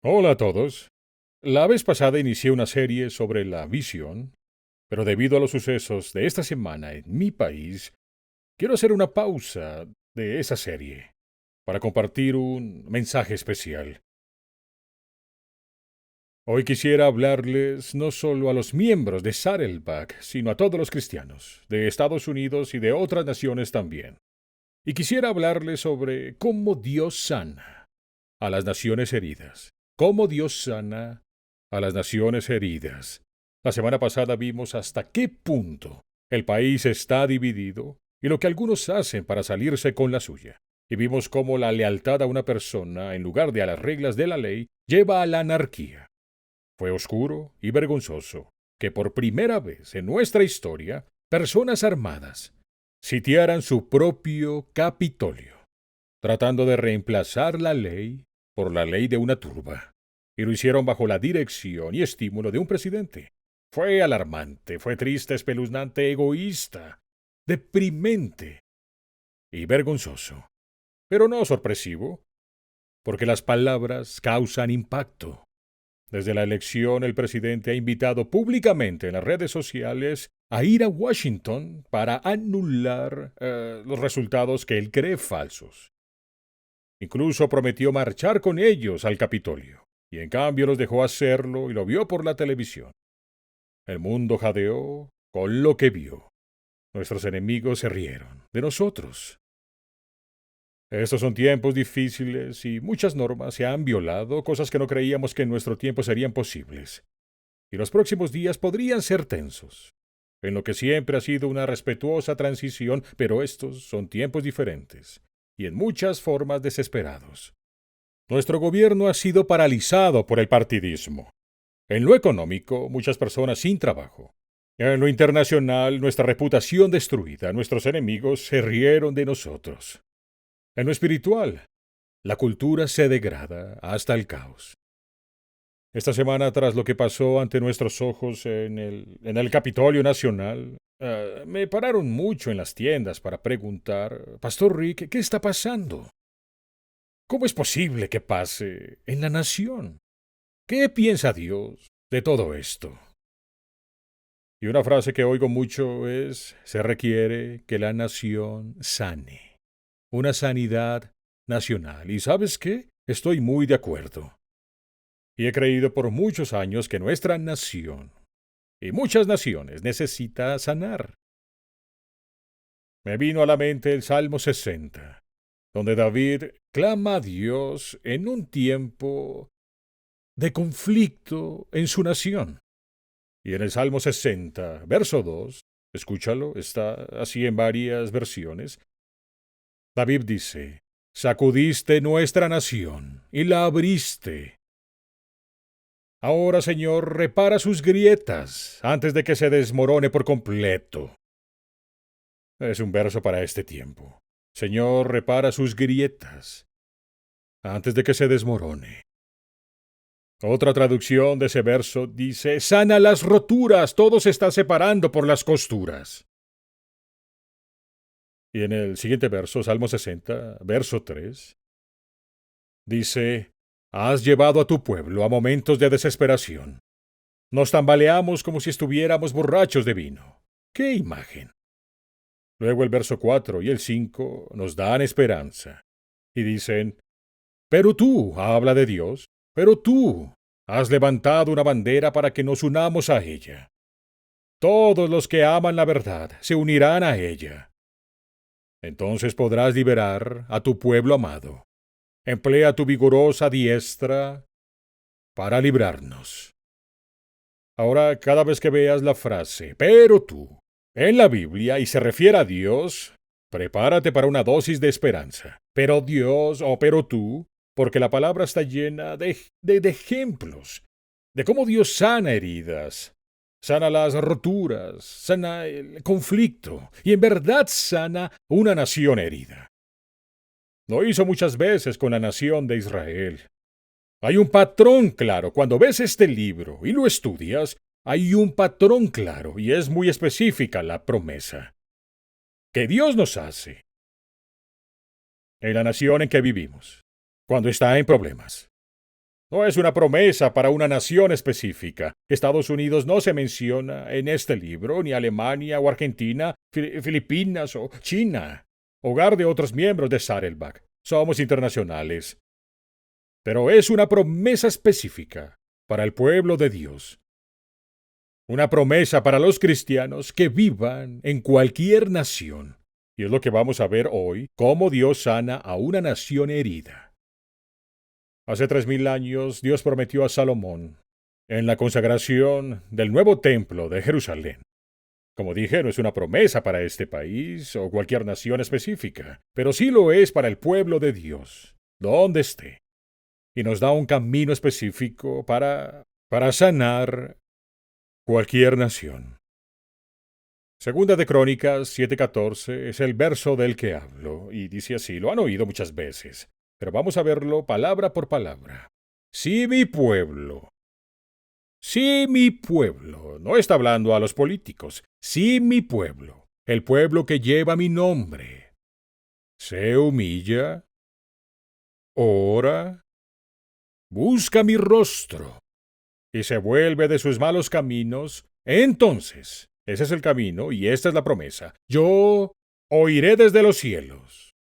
Hola a todos. La vez pasada inicié una serie sobre la visión, pero debido a los sucesos de esta semana en mi país, quiero hacer una pausa de esa serie para compartir un mensaje especial. Hoy quisiera hablarles no solo a los miembros de Saddleback, sino a todos los cristianos, de Estados Unidos y de otras naciones también. Y quisiera hablarles sobre cómo Dios sana a las naciones heridas. Cómo Dios sana a las naciones heridas. La semana pasada vimos hasta qué punto el país está dividido y lo que algunos hacen para salirse con la suya. Y vimos cómo la lealtad a una persona, en lugar de a las reglas de la ley, lleva a la anarquía. Fue oscuro y vergonzoso que por primera vez en nuestra historia personas armadas sitiaran su propio Capitolio, tratando de reemplazar la ley por la ley de una turba, y lo hicieron bajo la dirección y estímulo de un presidente. Fue alarmante, fue triste, espeluznante, egoísta, deprimente y vergonzoso, pero no sorpresivo, porque las palabras causan impacto. Desde la elección, el presidente ha invitado públicamente en las redes sociales a ir a Washington para anular los resultados que él cree falsos. Incluso prometió marchar con ellos al Capitolio, y en cambio los dejó hacerlo y lo vio por la televisión. El mundo jadeó con lo que vio. Nuestros enemigos se rieron de nosotros. Estos son tiempos difíciles y muchas normas se han violado, cosas que no creíamos que en nuestro tiempo serían posibles. Y los próximos días podrían ser tensos, en lo que siempre ha sido una respetuosa transición, pero estos son tiempos diferentes y en muchas formas desesperados. Nuestro gobierno ha sido paralizado por el partidismo. En lo económico, muchas personas sin trabajo. En lo internacional, nuestra reputación destruida. Nuestros enemigos se rieron de nosotros. En lo espiritual, la cultura se degrada hasta el caos. Esta semana, tras lo que pasó ante nuestros ojos en el Capitolio Nacional, me pararon mucho en las tiendas para preguntar, Pastor Rick, ¿qué está pasando? ¿Cómo es posible que pase en la nación? ¿Qué piensa Dios de todo esto? Y una frase que oigo mucho es, se requiere que la nación sane. Una sanidad nacional. ¿Y sabes qué? Estoy muy de acuerdo. Y he creído por muchos años que nuestra nación y muchas naciones necesita sanar. Me vino a la mente el Salmo 60, donde David clama a Dios en un tiempo de conflicto en su nación. Y en el Salmo 60, verso 2, escúchalo, está así en varias versiones, David dice, sacudiste nuestra nación y la abriste. Ahora, Señor, repara sus grietas antes de que se desmorone por completo. Es un verso para este tiempo. Señor, repara sus grietas antes de que se desmorone. Otra traducción de ese verso dice, sana las roturas, todo se está separando por las costuras. Y en el siguiente verso, Salmo 60, verso 3, dice, has llevado a tu pueblo a momentos de desesperación. Nos tambaleamos como si estuviéramos borrachos de vino. ¡Qué imagen! Luego el verso 4 y el 5 nos dan esperanza. Y dicen, pero tú, habla de Dios, pero tú has levantado una bandera para que nos unamos a ella. Todos los que aman la verdad se unirán a ella. Entonces podrás liberar a tu pueblo amado. Emplea tu vigorosa diestra para librarnos. Ahora, cada vez que veas la frase, pero tú, en la Biblia y se refiere a Dios, prepárate para una dosis de esperanza. Pero Dios o pero tú, porque la palabra está llena de ejemplos de cómo Dios sana heridas, sana las roturas, sana el conflicto y en verdad sana una nación herida. Lo hizo muchas veces con la nación de Israel. Hay un patrón claro. Cuando ves este libro y lo estudias, hay un patrón claro y es muy específica la promesa que Dios nos hace en la nación en que vivimos, cuando está en problemas. No es una promesa para una nación específica. Estados Unidos no se menciona en este libro, ni Alemania o Argentina, Filipinas o China, hogar de otros miembros de Saddleback. Somos internacionales. Pero es una promesa específica para el pueblo de Dios. Una promesa para los cristianos que vivan en cualquier nación. Y es lo que vamos a ver hoy, cómo Dios sana a una nación herida. Hace 3000 años Dios prometió a Salomón, en la consagración del nuevo templo de Jerusalén. Como dije, no es una promesa para este país o cualquier nación específica, pero sí lo es para el pueblo de Dios, donde esté. Y nos da un camino específico para sanar cualquier nación. Segunda de Crónicas 7:14 es el verso del que hablo, y dice así, lo han oído muchas veces, pero vamos a verlo palabra por palabra. Si mi pueblo, no está hablando a los políticos, si mi pueblo, el pueblo que lleva mi nombre, se humilla, ora, busca mi rostro, y se vuelve de sus malos caminos, entonces, ese es el camino y esta es la promesa. Yo oiré desde los cielos,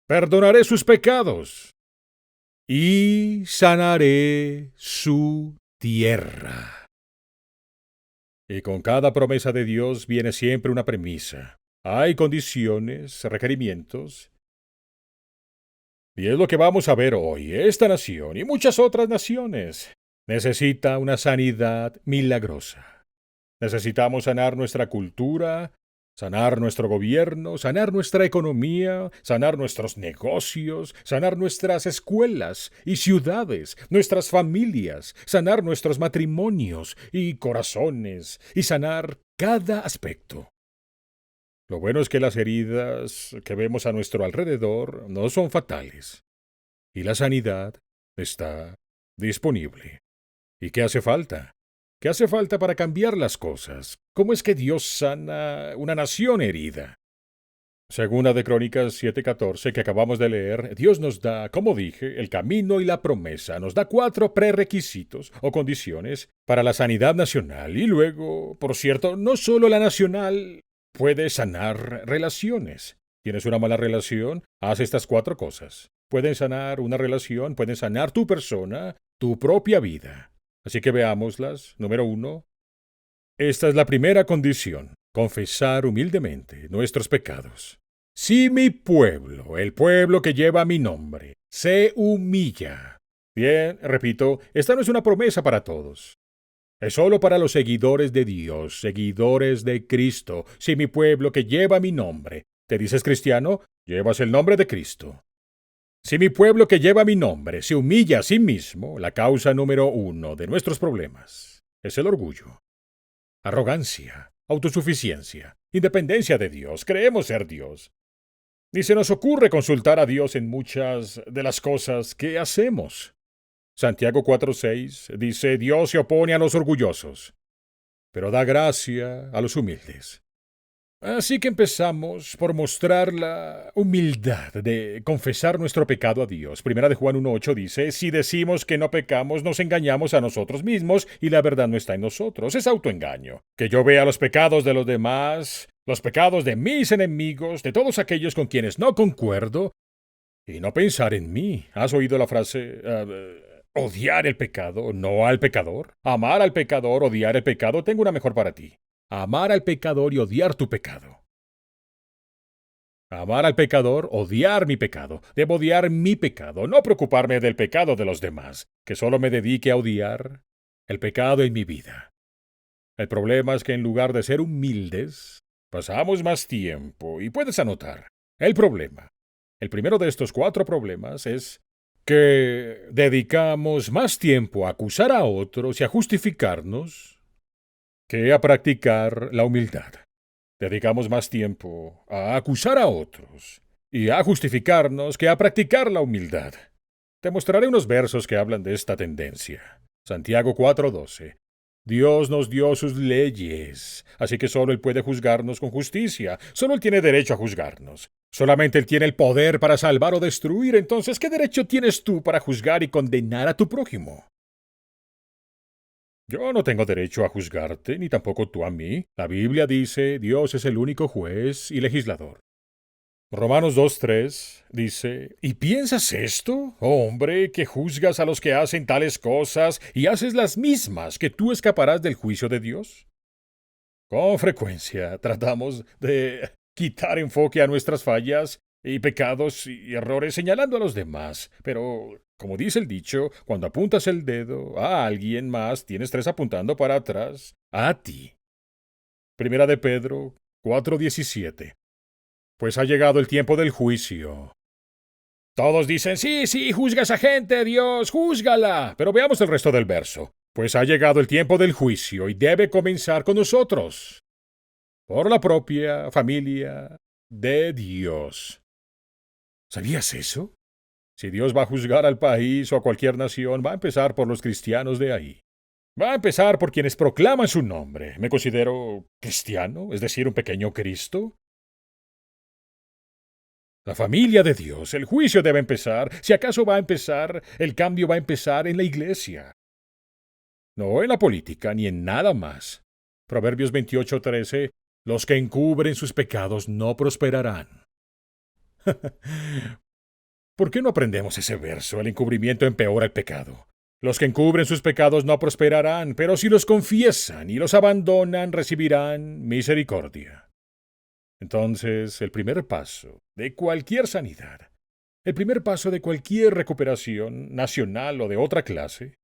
perdonaré sus pecados y sanaré su tierra. Y con cada promesa de Dios viene siempre una premisa. Hay condiciones, requerimientos. Y es lo que vamos a ver hoy. Esta nación y muchas otras naciones necesita una sanidad milagrosa. Necesitamos sanar nuestra cultura, sanar nuestro gobierno, sanar nuestra economía, sanar nuestros negocios, sanar nuestras escuelas y ciudades, nuestras familias, sanar nuestros matrimonios y corazones, y sanar cada aspecto. Lo bueno es que las heridas que vemos a nuestro alrededor no son fatales, y la sanidad está disponible. ¿Y qué hace falta? ¿Qué hace falta para cambiar las cosas? ¿Cómo es que Dios sana una nación herida? Segunda de Crónicas 7:14 que acabamos de leer, Dios nos da, como dije, el camino y la promesa. Nos da 4 prerequisitos o condiciones para la sanidad nacional. Y luego, por cierto, no solo la nacional puede sanar relaciones. ¿Tienes una mala relación? Haz estas 4 cosas. Pueden sanar una relación, pueden sanar tu persona, tu propia vida. Así que veámoslas. Número 1. Esta es la primera condición. Confesar humildemente nuestros pecados. Si mi pueblo, el pueblo que lleva mi nombre, se humilla. Bien, repito, esta no es una promesa para todos. Es solo para los seguidores de Dios, seguidores de Cristo. Si mi pueblo que lleva mi nombre, ¿te dices cristiano? Llevas el nombre de Cristo. Si mi pueblo que lleva mi nombre se humilla a sí mismo, la causa número 1 de nuestros problemas es el orgullo, arrogancia, autosuficiencia, independencia de Dios, creemos ser Dios. Ni se nos ocurre consultar a Dios en muchas de las cosas que hacemos. Santiago 4:6 dice, Dios se opone a los orgullosos, pero da gracia a los humildes. Así que empezamos por mostrar la humildad de confesar nuestro pecado a Dios. Primera de Juan 1:8 dice, si decimos que no pecamos, nos engañamos a nosotros mismos y la verdad no está en nosotros. Es autoengaño. Que yo vea los pecados de los demás, los pecados de mis enemigos, de todos aquellos con quienes no concuerdo, y no pensar en mí. ¿Has oído la frase, odiar el pecado, no al pecador? Amar al pecador, odiar el pecado. Tengo una mejor para ti. Amar al pecador y odiar tu pecado. Amar al pecador, odiar mi pecado. Debo odiar mi pecado, no preocuparme del pecado de los demás, que solo me dedique a odiar el pecado en mi vida. El problema es que en lugar de ser humildes, pasamos más tiempo, y puedes anotar, el primero de estos 4 problemas es que dedicamos más tiempo a acusar a otros y a justificarnos que a practicar la humildad. Dedicamos más tiempo a acusar a otros y a justificarnos que a practicar la humildad. Te mostraré unos versos que hablan de esta tendencia. Santiago 4:12. Dios nos dio sus leyes, así que solo Él puede juzgarnos con justicia. Solo Él tiene derecho a juzgarnos. Solamente Él tiene el poder para salvar o destruir. Entonces, ¿qué derecho tienes tú para juzgar y condenar a tu prójimo? Yo no tengo derecho a juzgarte, ni tampoco tú a mí. La Biblia dice, Dios es el único juez y legislador. Romanos 2:3 dice, ¿y piensas esto, oh hombre, que juzgas a los que hacen tales cosas y haces las mismas, que tú escaparás del juicio de Dios? Con frecuencia tratamos de quitar enfoque a nuestras fallas y pecados y errores señalando a los demás, pero, como dice el dicho, cuando apuntas el dedo a alguien más, tienes tres apuntando para atrás, a ti. Primera de Pedro 4:17. Pues ha llegado el tiempo del juicio. Todos dicen, sí, sí, juzga a esa gente, Dios, júzgala. Pero veamos el resto del verso. Pues ha llegado el tiempo del juicio y debe comenzar con nosotros, por la propia familia de Dios. ¿Sabías eso? Si Dios va a juzgar al país o a cualquier nación, va a empezar por los cristianos de ahí. Va a empezar por quienes proclaman su nombre. ¿Me considero cristiano? Es decir, un pequeño Cristo. La familia de Dios, el juicio debe empezar. Si acaso va a empezar, el cambio va a empezar en la iglesia. No en la política ni en nada más. Proverbios 28:13. Los que encubren sus pecados no prosperarán. ¿Por qué no aprendemos ese verso? El encubrimiento empeora el pecado. Los que encubren sus pecados no prosperarán, pero si los confiesan y los abandonan, recibirán misericordia. Entonces, el primer paso de cualquier sanidad, el primer paso de cualquier recuperación, nacional o de otra clase,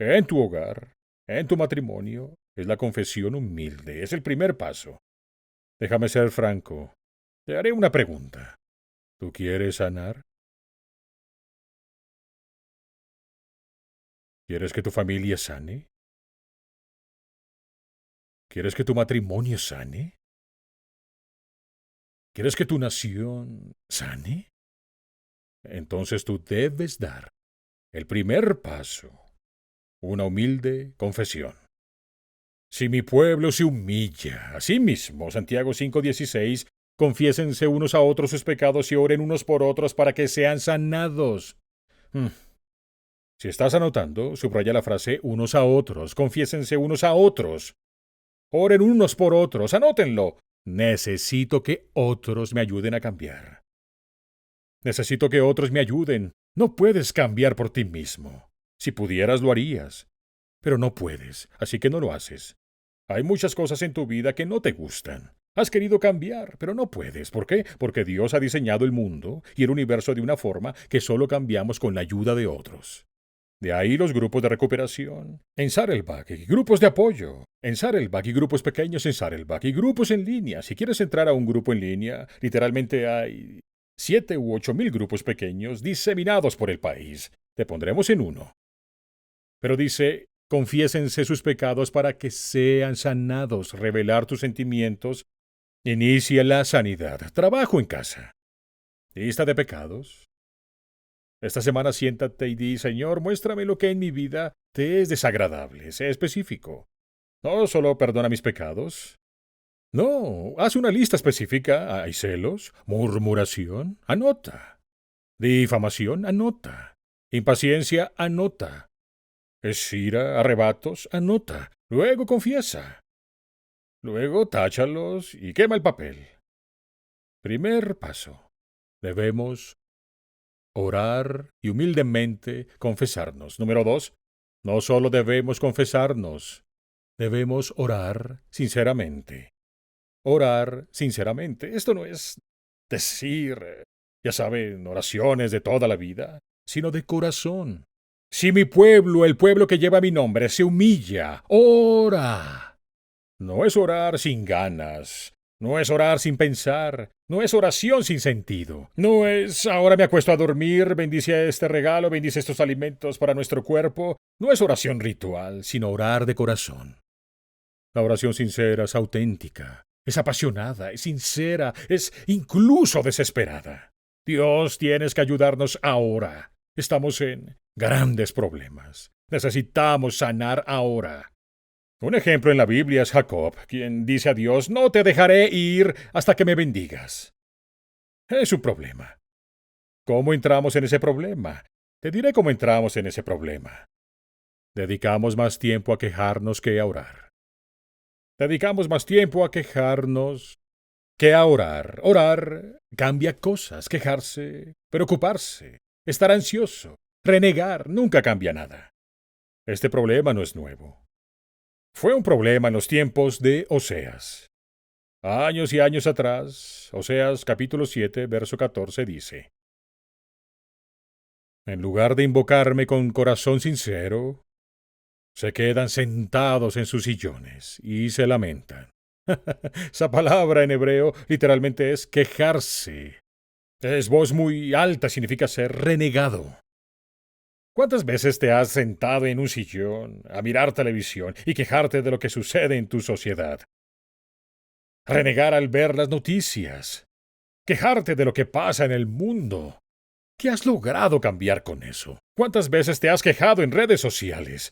en tu hogar, en tu matrimonio, es la confesión humilde. Es el primer paso. Déjame ser franco. Te haré una pregunta. ¿Tú quieres sanar? ¿Quieres que tu familia sane? ¿Quieres que tu matrimonio sane? ¿Quieres que tu nación sane? Entonces tú debes dar el primer paso, una humilde confesión. Si mi pueblo se humilla a sí mismo, Santiago 5:16, confiésense unos a otros sus pecados y oren unos por otros para que sean sanados. Si estás anotando, subraya la frase unos a otros, confiésense unos a otros. Oren unos por otros, anótenlo. Necesito que otros me ayuden a cambiar. Necesito que otros me ayuden. No puedes cambiar por ti mismo. Si pudieras, lo harías. Pero no puedes, así que no lo haces. Hay muchas cosas en tu vida que no te gustan. Has querido cambiar, pero no puedes. ¿Por qué? Porque Dios ha diseñado el mundo y el universo de una forma que solo cambiamos con la ayuda de otros. De ahí los grupos de recuperación en Saddleback y grupos de apoyo en Saddleback y grupos pequeños en Saddleback y grupos en línea. Si quieres entrar a un grupo en línea, literalmente hay 7 u 8 mil grupos pequeños diseminados por el país. Te pondremos en uno. Pero dice, confiésense sus pecados para que sean sanados. Revelar tus sentimientos inicia la sanidad. Trabajo en casa. Lista de pecados. Esta semana siéntate y di, Señor, muéstrame lo que en mi vida te es desagradable. Sé específico. No solo perdona mis pecados. No, haz una lista específica. ¿Hay celos? ¿Murmuración? Anota. ¿Difamación? Anota. ¿Impaciencia? Anota. ¿Es ira? ¿Arrebatos? Anota. Luego confiesa. Luego táchalos y quema el papel. Primer paso. Debemos orar y humildemente confesarnos. Número 2. No solo debemos confesarnos, debemos orar sinceramente. Orar sinceramente. Esto no es decir, ya saben, oraciones de toda la vida, sino de corazón. Si mi pueblo, el pueblo que lleva mi nombre, se humilla, ora. No es orar sin ganas, no es orar sin pensar, no es oración sin sentido, no es ahora me acuesto a dormir, bendice este regalo, bendice estos alimentos para nuestro cuerpo, no es oración ritual, sino orar de corazón. La oración sincera es auténtica, es apasionada, es sincera, es incluso desesperada. Dios, tienes que ayudarnos ahora. Estamos en grandes problemas. Necesitamos sanar ahora. Un ejemplo en la Biblia es Jacob, quien dice a Dios, no te dejaré ir hasta que me bendigas. Es un problema. ¿Cómo entramos en ese problema? Te diré cómo entramos en ese problema. Dedicamos más tiempo a quejarnos que a orar. Dedicamos más tiempo a quejarnos que a orar. Orar cambia cosas. Quejarse, preocuparse, estar ansioso, renegar, nunca cambia nada. Este problema no es nuevo. Fue un problema en los tiempos de Oseas. Años y años atrás, Oseas capítulo 7, verso 14 dice: En lugar de invocarme con corazón sincero, se quedan sentados en sus sillones y se lamentan. Esa palabra en hebreo literalmente es quejarse. Es voz muy alta, significa ser renegado. ¿Cuántas veces te has sentado en un sillón a mirar televisión y quejarte de lo que sucede en tu sociedad? Renegar al ver las noticias. Quejarte de lo que pasa en el mundo. ¿Qué has logrado cambiar con eso? ¿Cuántas veces te has quejado en redes sociales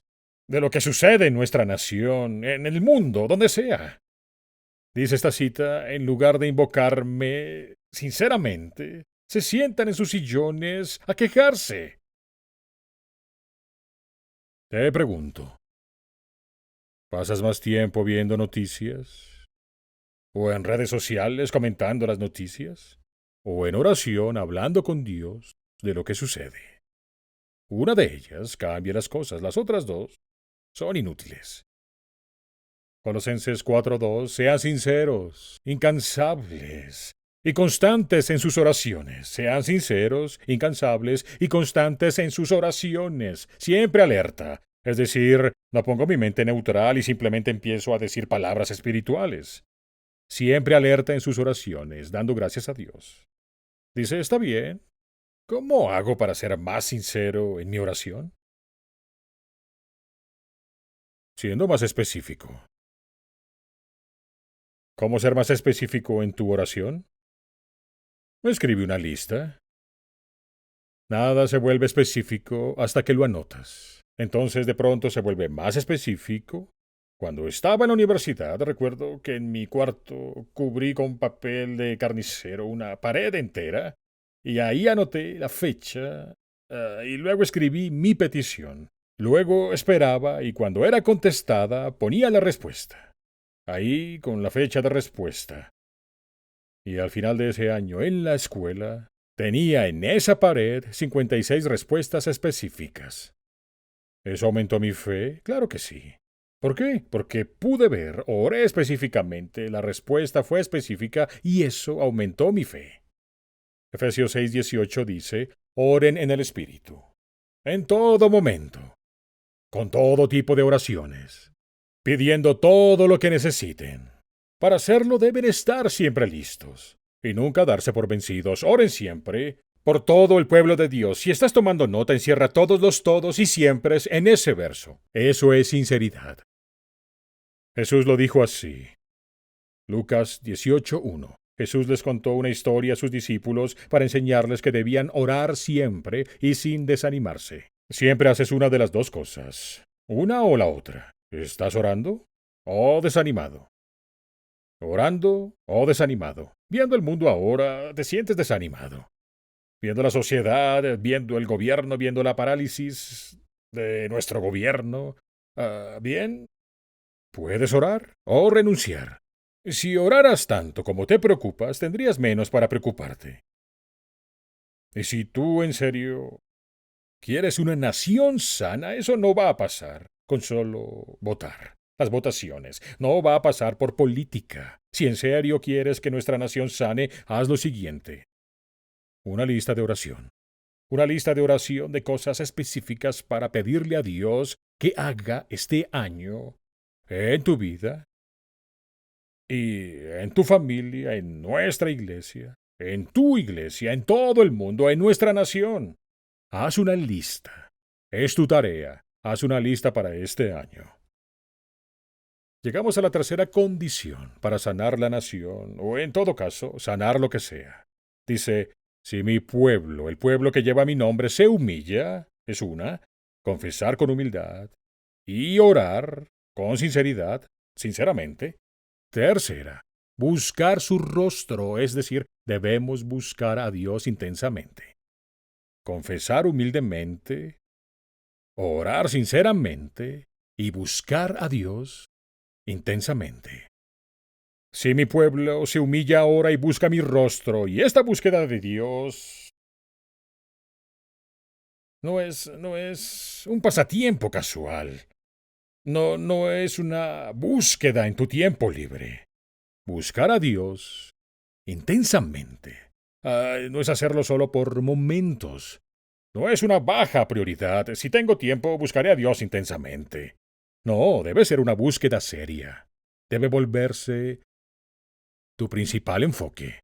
de lo que sucede en nuestra nación, en el mundo, donde sea? Dice esta cita, en lugar de invocarme sinceramente, se sientan en sus sillones a quejarse. Te pregunto, ¿pasas más tiempo viendo noticias? ¿O en redes sociales comentando las noticias? ¿O en oración hablando con Dios de lo que sucede? Una de ellas cambia las cosas, las otras dos son inútiles. Colosenses 4:2, sean sinceros, incansables y constantes en sus oraciones. Sean sinceros, incansables y constantes en sus oraciones, siempre alerta. Es decir, no pongo mi mente neutral y simplemente empiezo a decir palabras espirituales. Siempre alerta en sus oraciones, dando gracias a Dios. Dice, está bien. ¿Cómo hago para ser más sincero en mi oración? Siendo más específico. ¿Cómo ser más específico en tu oración? Escribe una lista. Nada se vuelve específico hasta que lo anotas. Entonces de pronto se vuelve más específico. Cuando estaba en la universidad, recuerdo que en mi cuarto cubrí con papel de carnicero una pared entera y ahí anoté la fecha y luego escribí mi petición. Luego esperaba y cuando era contestada ponía la respuesta. Ahí con la fecha de respuesta. Y al final de ese año en la escuela tenía en esa pared 56 respuestas específicas. ¿Eso aumentó mi fe? Claro que sí. ¿Por qué? Porque pude ver, oré específicamente, la respuesta fue específica y eso aumentó mi fe. Efesios 6:18 dice, oren en el Espíritu, en todo momento, con todo tipo de oraciones, pidiendo todo lo que necesiten. Para hacerlo deben estar siempre listos y nunca darse por vencidos. Oren siempre por todo el pueblo de Dios. Si estás tomando nota, encierra todos los todos y siempre en ese verso. Eso es sinceridad. Jesús lo dijo así. Lucas 18:1. Jesús les contó una historia a sus discípulos para enseñarles que debían orar siempre y sin desanimarse. Siempre haces una de las dos cosas, una o la otra. ¿Estás orando o desanimado? Orando o desanimado. Viendo el mundo ahora, te sientes desanimado. Viendo la sociedad, viendo el gobierno, viendo la parálisis de nuestro gobierno. Bien, puedes orar o renunciar. Si oraras tanto como te preocupas, tendrías menos para preocuparte. Y si tú en serio quieres una nación sana, eso no va a pasar con solo votar. Las votaciones. No va a pasar por política. Si en serio quieres que nuestra nación sane, haz lo siguiente. Una lista de oración. Una lista de oración de cosas específicas para pedirle a Dios que haga este año en tu vida y en tu familia, en nuestra iglesia, en tu iglesia, en todo el mundo, en nuestra nación. Haz una lista. Es tu tarea. Haz una lista para este año. Llegamos a la tercera condición para sanar la nación, o en todo caso, sanar lo que sea. Dice, si mi pueblo, el pueblo que lleva mi nombre, se humilla, es una, confesar con humildad, y orar con sinceridad, sinceramente. Tercera, buscar su rostro, es decir, debemos buscar a Dios intensamente. Confesar humildemente, orar sinceramente y buscar a Dios intensamente. Si mi pueblo se humilla ahora y busca mi rostro, y esta búsqueda de Dios no es un pasatiempo casual, no es una búsqueda en tu tiempo libre. Buscar a Dios intensamente. No es hacerlo solo por momentos. No es una baja prioridad. Si tengo tiempo, buscaré a Dios intensamente. No, debe ser una búsqueda seria. Debe volverse tu principal enfoque.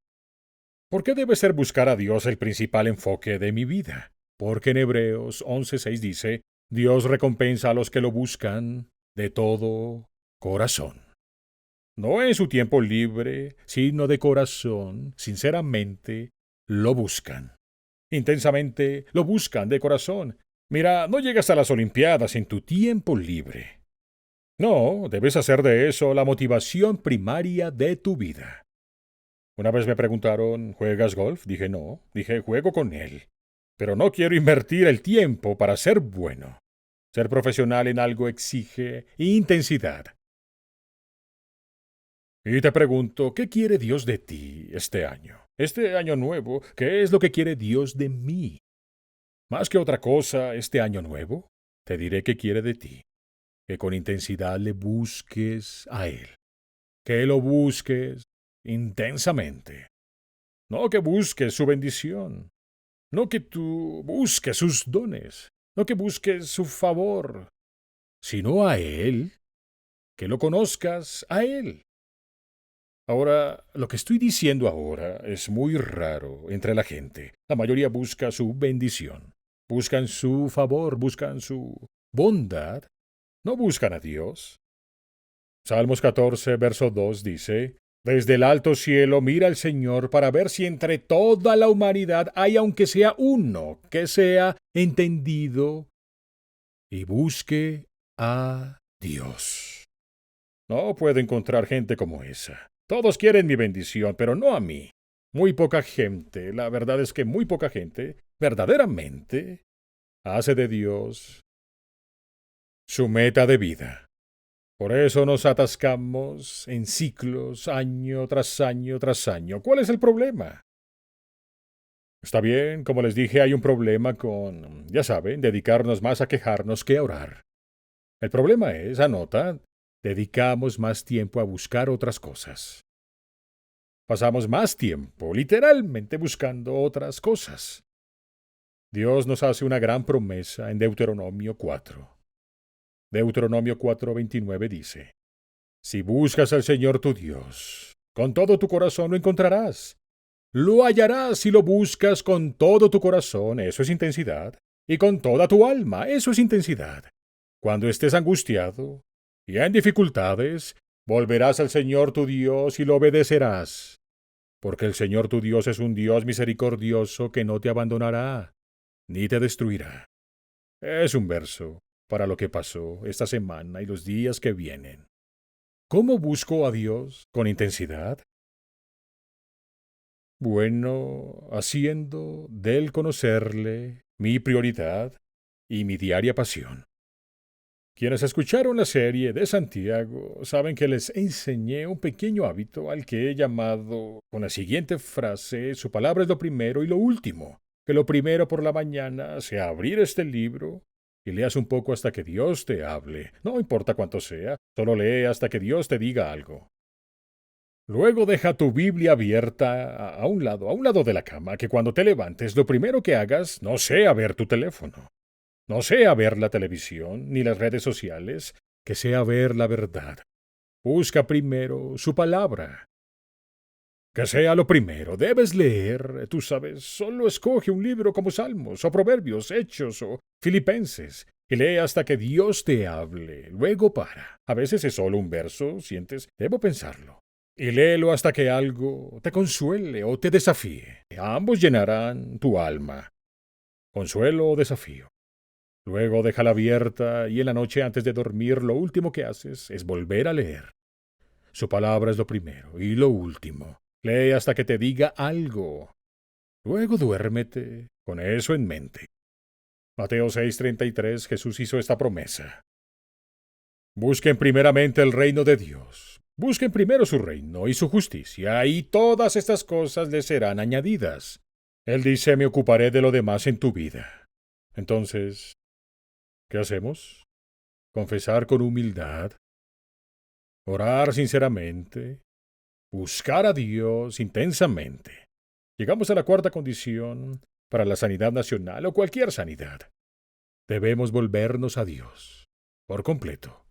¿Por qué debe ser buscar a Dios el principal enfoque de mi vida? Porque en Hebreos 11:6 dice, Dios recompensa a los que lo buscan de todo corazón. No en su tiempo libre, sino de corazón, sinceramente, lo buscan. Intensamente lo buscan de corazón. Mira, no llegas a las Olimpiadas en tu tiempo libre. No, debes hacer de eso la motivación primaria de tu vida. Una vez me preguntaron, ¿juegas golf? Dije no, dije juego con él. Pero no quiero invertir el tiempo para ser bueno. Ser profesional en algo exige intensidad. Y te pregunto, ¿qué quiere Dios de ti este año? Este año nuevo, ¿qué es lo que quiere Dios de mí? Más que otra cosa, este año nuevo, te diré qué quiere de ti. Que con intensidad le busques a Él. Que lo busques intensamente. No que busques su bendición. No que tú busques sus dones. No que busques su favor. Sino a Él. Que lo conozcas a Él. Ahora, lo que estoy diciendo ahora es muy raro entre la gente. La mayoría busca su bendición. Buscan su favor, buscan su bondad. No buscan a Dios. Salmos 14, verso 2 dice, Desde el alto cielo mira el Señor para ver si entre toda la humanidad hay aunque sea uno que sea entendido y busque a Dios. No puedo encontrar gente como esa. Todos quieren mi bendición, pero no a mí. Muy poca gente, la verdad es que muy poca gente, verdaderamente, hace de Dios su meta de vida. Por eso nos atascamos en ciclos, año tras año tras año. ¿Cuál es el problema? Está bien, como les dije, hay un problema con, ya saben, dedicarnos más a quejarnos que a orar. El problema es, anota, dedicamos más tiempo a buscar otras cosas. Pasamos más tiempo, literalmente, buscando otras cosas. Dios nos hace una gran promesa en Deuteronomio 4. Deuteronomio 4:29 dice, Si buscas al Señor tu Dios, con todo tu corazón lo encontrarás. Lo hallarás si lo buscas con todo tu corazón, eso es intensidad, y con toda tu alma, eso es intensidad. Cuando estés angustiado y en dificultades, volverás al Señor tu Dios y lo obedecerás, porque el Señor tu Dios es un Dios misericordioso que no te abandonará, ni te destruirá. Es un verso para lo que pasó esta semana y los días que vienen. ¿Cómo busco a Dios con intensidad? Bueno, haciendo del conocerle mi prioridad y mi diaria pasión. Quienes escucharon la serie de Santiago saben que les enseñé un pequeño hábito al que he llamado con la siguiente frase, su palabra es lo primero y lo último, que lo primero por la mañana sea abrir este libro y leas un poco hasta que Dios te hable, no importa cuánto sea, solo lee hasta que Dios te diga algo. Luego deja tu Biblia abierta a un lado de la cama, que cuando te levantes lo primero que hagas no sea ver tu teléfono. No sea ver la televisión ni las redes sociales, que sea ver la verdad. Busca primero su palabra. Que sea lo primero. Debes leer, tú sabes, solo escoge un libro como Salmos, o Proverbios, Hechos, o Filipenses, y lee hasta que Dios te hable. Luego para. A veces es solo un verso, sientes, debo pensarlo. Y léelo hasta que algo te consuele o te desafíe. Ambos llenarán tu alma. Consuelo o desafío. Luego déjala abierta y en la noche antes de dormir lo último que haces es volver a leer. Su palabra es lo primero y lo último. Lee hasta que te diga algo. Luego duérmete con eso en mente. Mateo 6:33, Jesús hizo esta promesa. Busquen primeramente el reino de Dios. Busquen primero su reino y su justicia, y todas estas cosas les serán añadidas. Él dice, me ocuparé de lo demás en tu vida. Entonces, ¿qué hacemos? Confesar con humildad, orar sinceramente, buscar a Dios intensamente. Llegamos a la cuarta condición para la sanidad nacional o cualquier sanidad. Debemos volvernos a Dios por completo.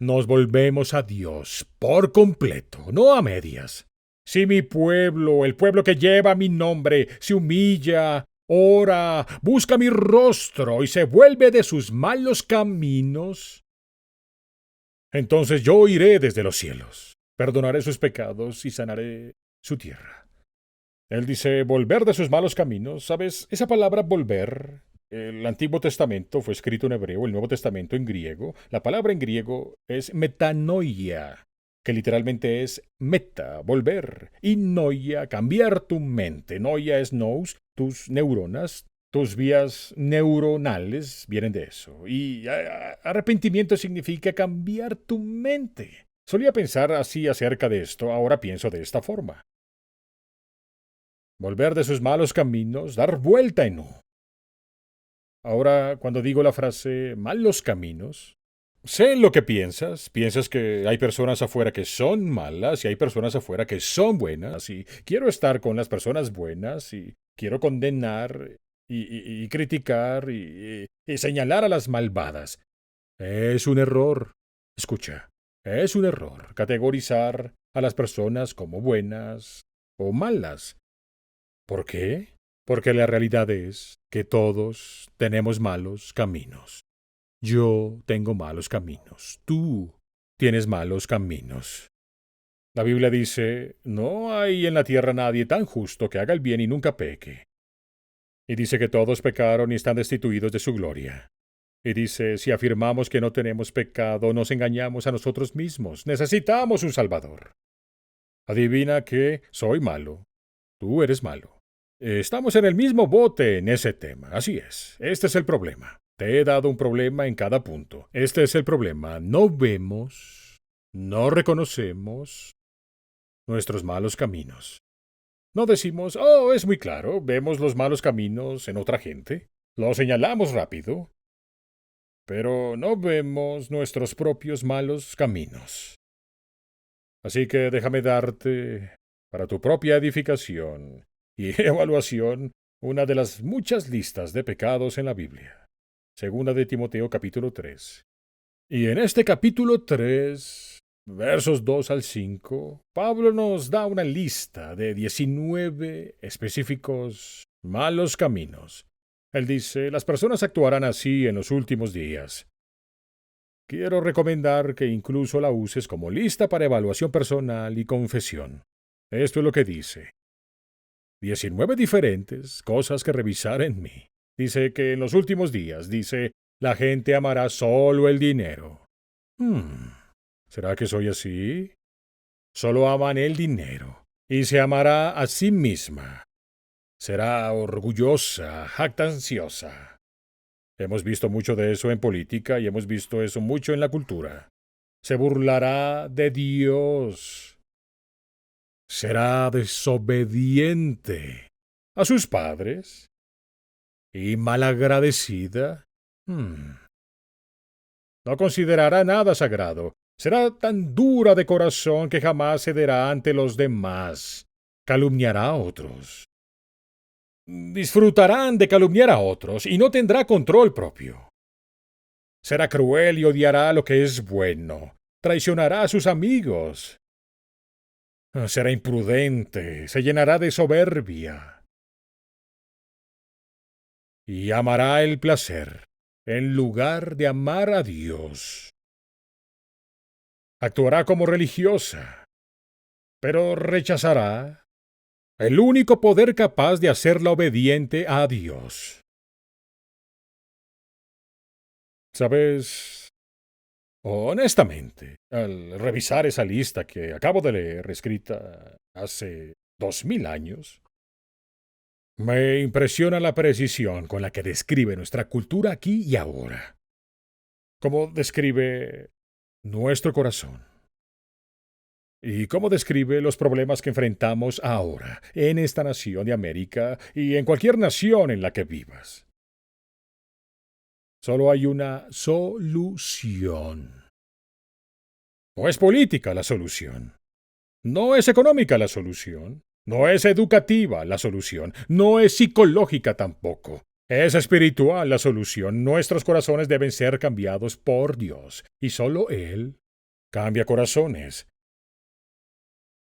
Nos volvemos a Dios por completo, no a medias. Si mi pueblo, el pueblo que lleva mi nombre, se humilla, ora, busca mi rostro y se vuelve de sus malos caminos, entonces yo iré desde los cielos, perdonaré sus pecados y sanaré su tierra. Él dice, volver de sus malos caminos. ¿Sabes? Esa palabra volver, el Antiguo Testamento fue escrito en hebreo, el Nuevo Testamento en griego. La palabra en griego es metanoia, que literalmente es meta, volver, y noia, cambiar tu mente. Noia es nous, tus neuronas, tus vías neuronales vienen de eso. Y arrepentimiento significa cambiar tu mente. Solía pensar así acerca de esto, ahora pienso de esta forma. Volver de sus malos caminos, dar vuelta en U. Ahora, cuando digo la frase malos caminos, sé lo que piensas. Piensas que hay personas afuera que son malas y hay personas afuera que son buenas, y quiero estar con las personas buenas y quiero condenar y criticar y señalar a las malvadas. Es un error. Escucha, es un error categorizar a las personas como buenas o malas. ¿Por qué? Porque la realidad es que todos tenemos malos caminos. Yo tengo malos caminos. Tú tienes malos caminos. La Biblia dice, no hay en la tierra nadie tan justo que haga el bien y nunca peque. Y dice que todos pecaron y están destituidos de su gloria. Y dice, si afirmamos que no tenemos pecado, nos engañamos a nosotros mismos. Necesitamos un Salvador. Adivina que soy malo. Tú eres malo. Estamos en el mismo bote en ese tema. Así es. Este es el problema. Te he dado un problema en cada punto. Este es el problema. No vemos, no reconocemos nuestros malos caminos. No decimos, oh, es muy claro, vemos los malos caminos en otra gente. Lo señalamos rápido. Pero no vemos nuestros propios malos caminos. Así que déjame darte, para tu propia edificación y evaluación, una de las muchas listas de pecados en la Biblia. Segunda de Timoteo capítulo 3. Y en este capítulo 3, versos 2 al 5, Pablo nos da una lista de 19 específicos malos caminos. Él dice, las personas actuarán así en los últimos días. Quiero recomendar que incluso la uses como lista para evaluación personal y confesión. Esto es lo que dice. 19 diferentes cosas que revisar en mí. Dice que en los últimos días, dice, la gente amará solo el dinero. ¿Será que soy así? Solo aman el dinero y se amará a sí misma. Será orgullosa, jactanciosa. Hemos visto mucho de eso en política y hemos visto eso mucho en la cultura. Se burlará de Dios. Será desobediente a sus padres y malagradecida. No considerará nada sagrado. Será tan dura de corazón que jamás cederá ante los demás. Calumniará a otros. Disfrutarán de calumniar a otros y no tendrá control propio. Será cruel y odiará lo que es bueno. Traicionará a sus amigos. Será imprudente, se llenará de soberbia. Y amará el placer en lugar de amar a Dios. Actuará como religiosa, pero rechazará el único poder capaz de hacerla obediente a Dios. ¿Sabes? Honestamente, al revisar esa lista que acabo de leer, escrita hace 2000 años, Me impresiona la precisión con la que describe nuestra cultura aquí y ahora. Cómo describe nuestro corazón. Y cómo describe los problemas que enfrentamos ahora, en esta nación de América y en cualquier nación en la que vivas. Solo hay una solución. No es política la solución. No es económica la solución. No es educativa la solución. No es psicológica tampoco. Es espiritual la solución. Nuestros corazones deben ser cambiados por Dios. Y solo Él cambia corazones.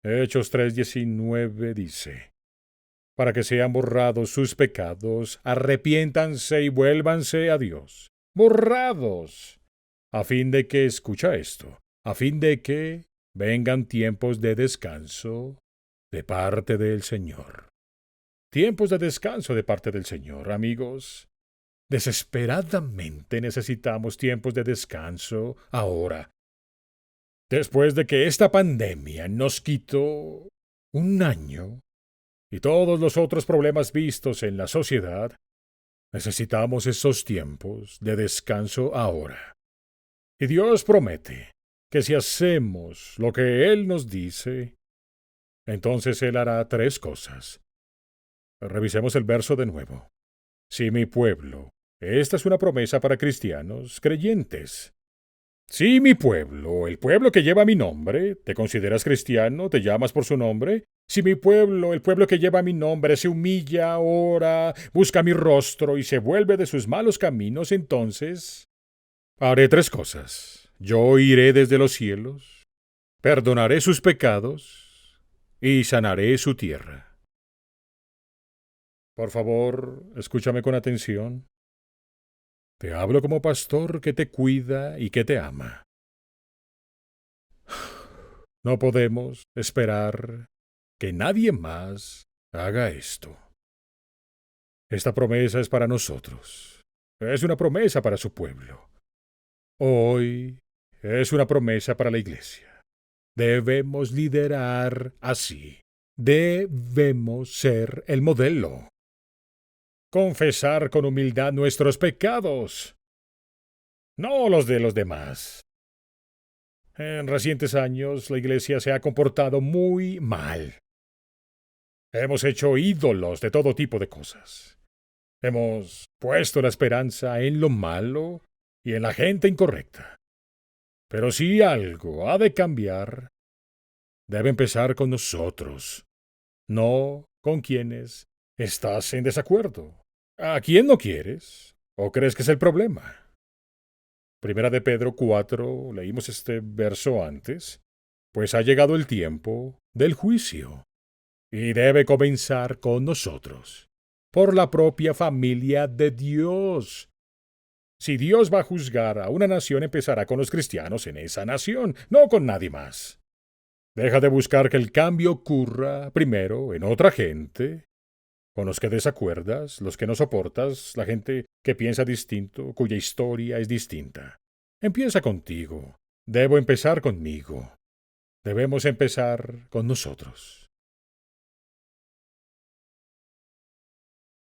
Hechos 3:19 dice, para que sean borrados sus pecados, arrepiéntanse y vuélvanse a Dios. Borrados. A fin de que, escucha esto, a fin de que vengan tiempos de descanso de parte del Señor. Tiempos de descanso de parte del Señor, amigos. Desesperadamente necesitamos tiempos de descanso ahora. Después de que esta pandemia nos quitó un año y todos los otros problemas vistos en la sociedad, necesitamos esos tiempos de descanso ahora. Y Dios promete que si hacemos lo que Él nos dice, entonces Él hará tres cosas. Revisemos el verso de nuevo. Si mi pueblo, esta es una promesa para cristianos, creyentes. Si mi pueblo, el pueblo que lleva mi nombre, ¿te consideras cristiano? ¿Te llamas por su nombre? Si mi pueblo, el pueblo que lleva mi nombre, se humilla, ora, busca mi rostro y se vuelve de sus malos caminos, entonces haré tres cosas. Yo iré desde los cielos, perdonaré sus pecados y sanaré su tierra. Por favor, escúchame con atención. Te hablo como pastor que te cuida y que te ama. No podemos esperar que nadie más haga esto. Esta promesa es para nosotros. Es una promesa para su pueblo. Hoy es una promesa para la iglesia. Debemos liderar así. Debemos ser el modelo. Confesar con humildad nuestros pecados, no los de los demás. En recientes años la iglesia se ha comportado muy mal. Hemos hecho ídolos de todo tipo de cosas. Hemos puesto la esperanza en lo malo y en la gente incorrecta. Pero si algo ha de cambiar, debe empezar con nosotros, no con quienes estás en desacuerdo. ¿A quién no quieres? ¿O crees que es el problema? Primera de Pedro 4, leímos este verso antes, pues ha llegado el tiempo del juicio, y debe comenzar con nosotros, por la propia familia de Dios. Si Dios va a juzgar a una nación, empezará con los cristianos en esa nación, no con nadie más. Deja de buscar que el cambio ocurra primero en otra gente, con los que desacuerdas, los que no soportas, la gente que piensa distinto, cuya historia es distinta. Empieza contigo. Debo empezar conmigo. Debemos empezar con nosotros.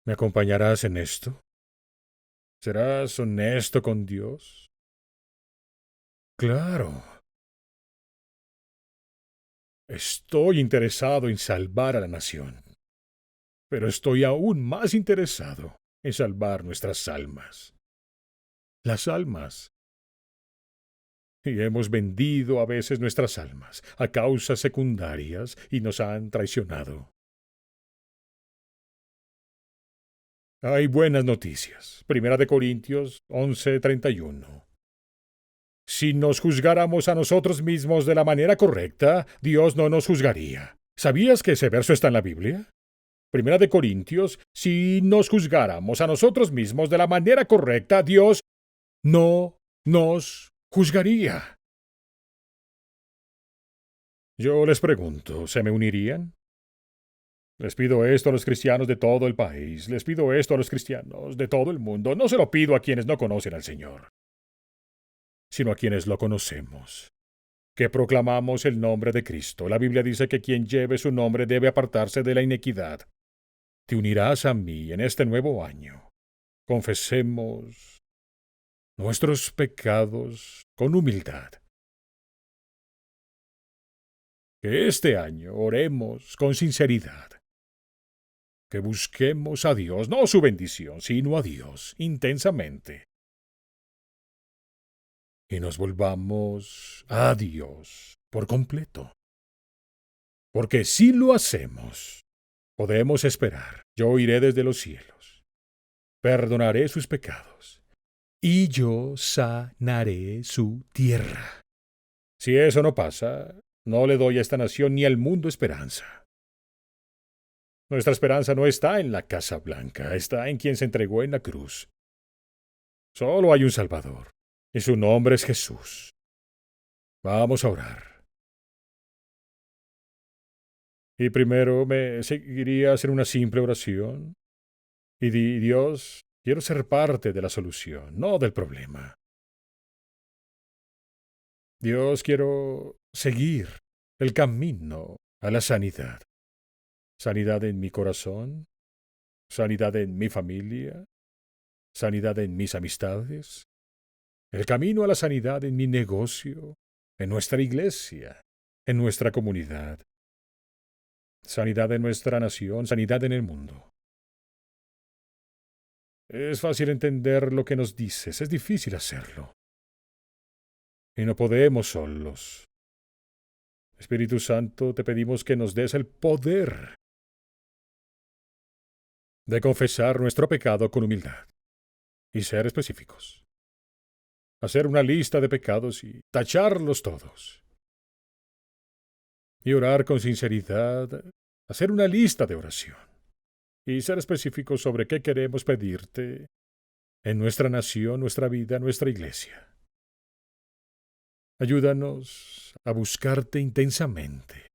¿Me acompañarás en esto? ¿Serás honesto con Dios? Claro. Estoy interesado en salvar a la nación, pero estoy aún más interesado en salvar nuestras almas. Las almas. Y hemos vendido a veces nuestras almas a causas secundarias y nos han traicionado. Hay buenas noticias. Primera de Corintios 11:31. Si nos juzgáramos a nosotros mismos de la manera correcta, Dios no nos juzgaría. ¿Sabías que ese verso está en la Biblia? Primera de Corintios, si nos juzgáramos a nosotros mismos de la manera correcta, Dios no nos juzgaría. Yo les pregunto, ¿se me unirían? Les pido esto a los cristianos de todo el país, les pido esto a los cristianos de todo el mundo, no se lo pido a quienes no conocen al Señor, sino a quienes lo conocemos, que proclamamos el nombre de Cristo. La Biblia dice que quien lleve su nombre debe apartarse de la iniquidad. te unirás a mí en este nuevo año. Confesemos nuestros pecados con humildad. Que este año oremos con sinceridad. Que busquemos a Dios, no su bendición, sino a Dios intensamente. Y nos volvamos a Dios por completo. Porque si lo hacemos, podemos esperar. Yo iré desde los cielos, perdonaré sus pecados, y yo sanaré su tierra. Si eso no pasa, no le doy a esta nación ni al mundo esperanza. Nuestra esperanza no está en la Casa Blanca, está en quien se entregó en la cruz. Solo hay un Salvador, y su nombre es Jesús. Vamos a orar. Y primero me seguiría a hacer una simple oración. Y Dios, quiero ser parte de la solución, no del problema. Dios, quiero seguir el camino a la sanidad. Sanidad en mi corazón, sanidad en mi familia, sanidad en mis amistades, el camino a la sanidad en mi negocio, en nuestra iglesia, en nuestra comunidad, sanidad en nuestra nación, sanidad en el mundo. Es fácil entender lo que nos dices, es difícil hacerlo. Y no podemos solos. Espíritu Santo, te pedimos que nos des el poder de confesar nuestro pecado con humildad y ser específicos. Hacer una lista de pecados y tacharlos todos. Y orar con sinceridad, hacer una lista de oración y ser específicos sobre qué queremos pedirte en nuestra nación, nuestra vida, nuestra iglesia. Ayúdanos a buscarte intensamente.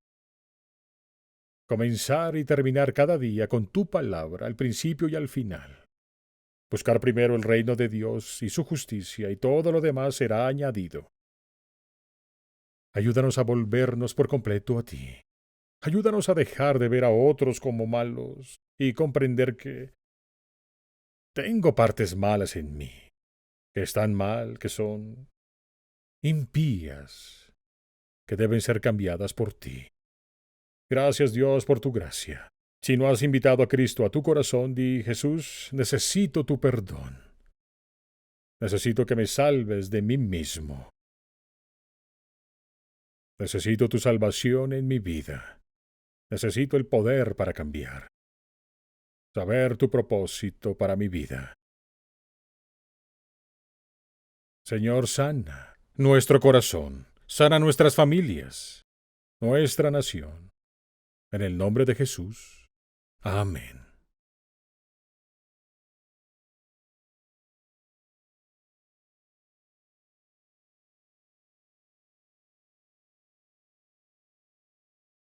Comenzar y terminar cada día con tu palabra al principio y al final. Buscar primero el reino de Dios y su justicia, y todo lo demás será añadido. Ayúdanos a volvernos por completo a ti. Ayúdanos a dejar de ver a otros como malos y comprender que tengo partes malas en mí, que están mal, que son impías, que deben ser cambiadas por ti. Gracias, Dios, por tu gracia. Si no has invitado a Cristo a tu corazón, di: Jesús, necesito tu perdón. Necesito que me salves de mí mismo. Necesito tu salvación en mi vida. Necesito el poder para cambiar. Saber tu propósito para mi vida. Señor, sana nuestro corazón, sana nuestras familias, nuestra nación. En el nombre de Jesús. Amén.